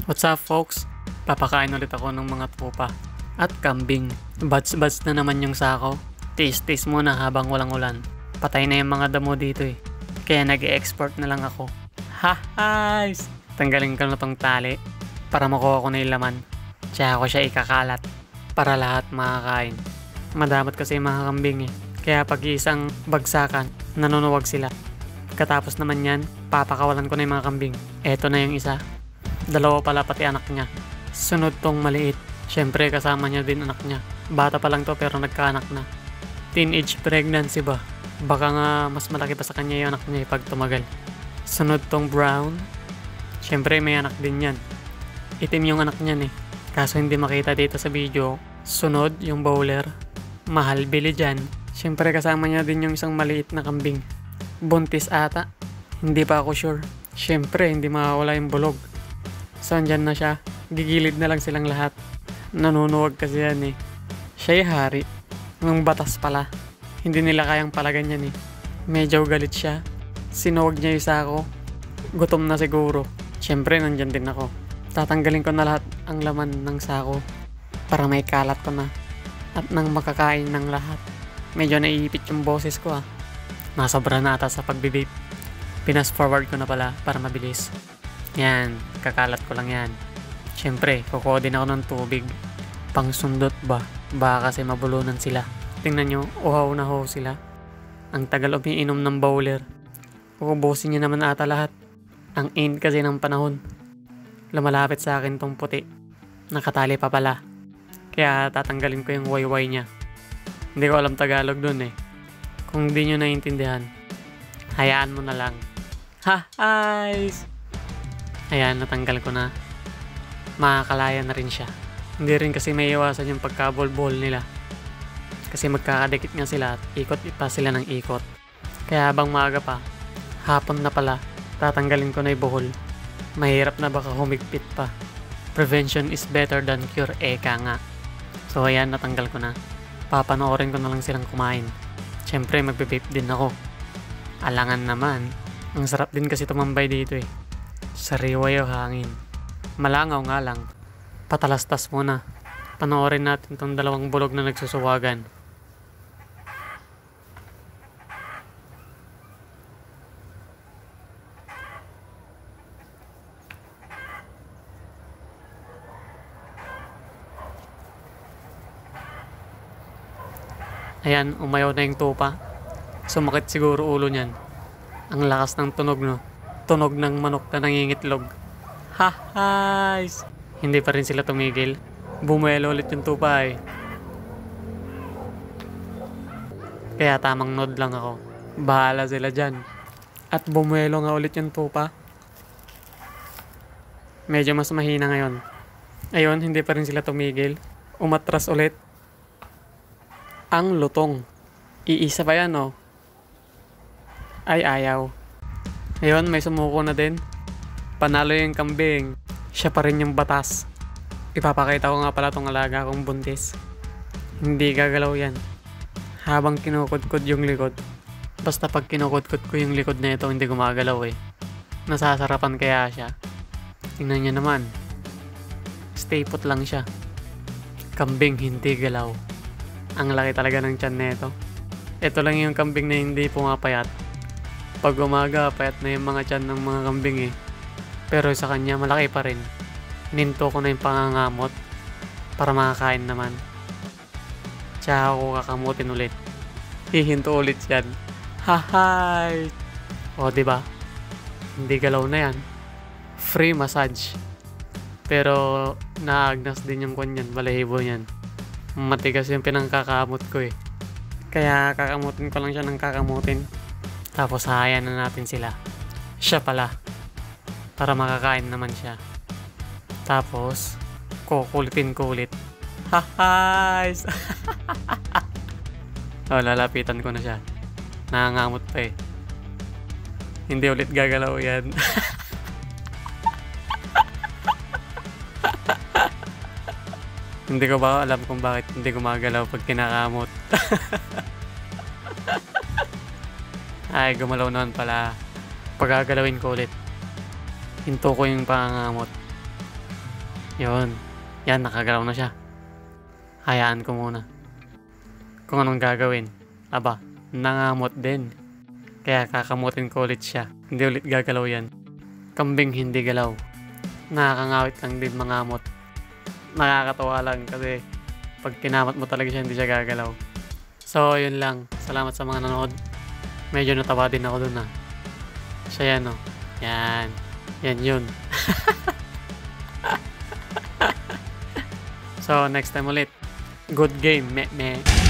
What's up folks? Papakain ulit ako ng mga tropa at kambing. Bats-bats na naman yung sako. Taste muna habang walang ulan. Patay na yung mga damo dito eh. Kaya nag-export na lang ako. Ha-hays! Tanggalin ko na tong tali para makuha ko na yung laman. Tsaka ko siya ikakalat para lahat makakain. Madamot kasi yung mga kambing eh. Kaya pag isang bagsakan, nanunuwag sila. Katapos naman yan, papakawalan ko na yung mga kambing. Eto na yung isa. Dalawa pala pati anak niya. Sunod tong maliit. Syempre kasama niya din anak niya. Bata pa lang to pero nagkaanak na. Teenage pregnancy ba? Baka nga mas malaki pa sa kanya yung anak niya pag tumagal. Sunod tong brown. Syempre may anak din yan. Itim yung anak niyan eh. Kaso hindi makita dito sa video. Sunod yung bowler. Mahal bili dyan. Syempre kasama niya din yung isang maliit na kambing. Buntis ata. Hindi pa ako sure. Syempre hindi mawawala yung bulog. So andyan na siya. Gigilid na lang silang lahat. Nanunuwag kasi yan eh. Siya yung hari. Ng batas pala. Hindi nila kayang palagan yan eh. Medyo galit siya. Sinuwag niya yung sako. Gutom na siguro. Syempre nandyan din ako. Tatanggalin ko na lahat ang laman ng sako. Para may kalat ko na. At nang makakain ng lahat. Medyo naiipit yung boses ko ah. Nasobra na ata sa pagbivape. Pinas forward ko na pala para mabilis. Yan, kakalat ko lang yan. Siyempre, kukuha din ako ng tubig. Pang sundot ba? Baka kasi mabulunan sila. Tingnan nyo, uhaw na ho sila. Ang tagal umiinom ng bowler. Uubusin niya naman ata lahat. Ang end kasi ng panahon. Lumalapit sa akin tong puti. Nakatali pa pala. Kaya tatanggalin ko yung wayway niya. Hindi ko alam Tagalog dun eh. Kung di nyo naiintindihan, hayaan mo na lang. Ha-hays! Ayan, natanggal ko na. Makakalaya na rin siya. Hindi rin kasi may iwasan yung pagkabol-bol nila. Kasi magkakadikit nga sila at ikot pa sila ng ikot. Kaya habang maaga pa, hapon na pala, tatanggalin ko na yung buhol. Mahirap na baka humigpit pa. Prevention is better than cure, eka nga. So ayan, natanggal ko na. Papanoorin ko na lang silang kumain. Siyempre, magbe-vape din ako. Alangan naman. Ang sarap din kasi tumambay dito eh. Sariwa yung hangin. Malangaw nga lang. Patalastas muna. Panoorin natin tong dalawang bulog na nagsusuwagan. Ayan, umayaw na yung tupa. Sumakit siguro ulo niyan. Ang lakas ng tunog no. Tunog ng manok na nangingitlog. Ha-hays! Hindi pa rin sila tumigil. Bumuelo ulit yung tupa eh. Kaya tamang nod lang ako. Bahala sila dyan. At bumuelo nga ulit yung tupa. Medyo mas mahina ngayon. Ayun, hindi pa rin sila tumigil. Umatras ulit. Ang lutong. Iisa pa yan oh. Ay ayaw. Ayun, may sumuko na din. Panalo yung kambing. Siya pa rin yung batas. Ipapakita ko nga pala tong alaga kong buntis. Hindi gagalaw yan. Habang kinukudkod yung likod. Basta pag kinukudkod ko yung likod na ito, hindi gumagalaw eh. Nasasarapan kaya siya. Tingnan niya naman. Stay put lang siya. Kambing hindi galaw. Ang laki talaga ng tiyan nito. Ito lang yung kambing na hindi pumapayat. Pag umaga, payat na yung mga tiyan ng mga kambing eh. Pero sa kanya, malaki pa rin. Ninto ko na yung pangangamot para makakain naman. Tsaka ako kakamutin ulit. Hihinto ulit yan. Hahay! O diba? Hindi galaw na yan. Free massage. Pero naagnas din yung kwan yan. Balahibo yan. Matigas yung pinangkakamot ko eh. Kaya kakamutin ko lang siya ng kakamutin. Tapos hahayan na natin sila. Siya pala. Para makakain naman siya. Tapos, kukulitin ko ulit. Ha-hays! Oh, lalapitan ko na siya. Nangangamot pa eh. Hindi ulit gagalaw yan. Hindi ko ba alam kung bakit hindi gumagalaw pag kinakamot. Ay, gumalaw naman pala. Pagagalawin ko ulit. Hinto ko yung pangangamot. Yun. Yan, nakagalaw na siya. Hayaan ko muna. Kung anong gagawin. Aba, nangamot din. Kaya kakamutin ko ulit siya. Hindi ulit gagalaw yan. Kambing hindi galaw. Nakakangawit lang din mangamot. Nakakatawa lang kasi pag kinamot mo talaga siya, hindi siya gagalaw. So, yun lang. Salamat sa mga nanood. Medyo natawa din ako dun Siya yan Yan. Yan yun. So, next time ulit. Good game, meh.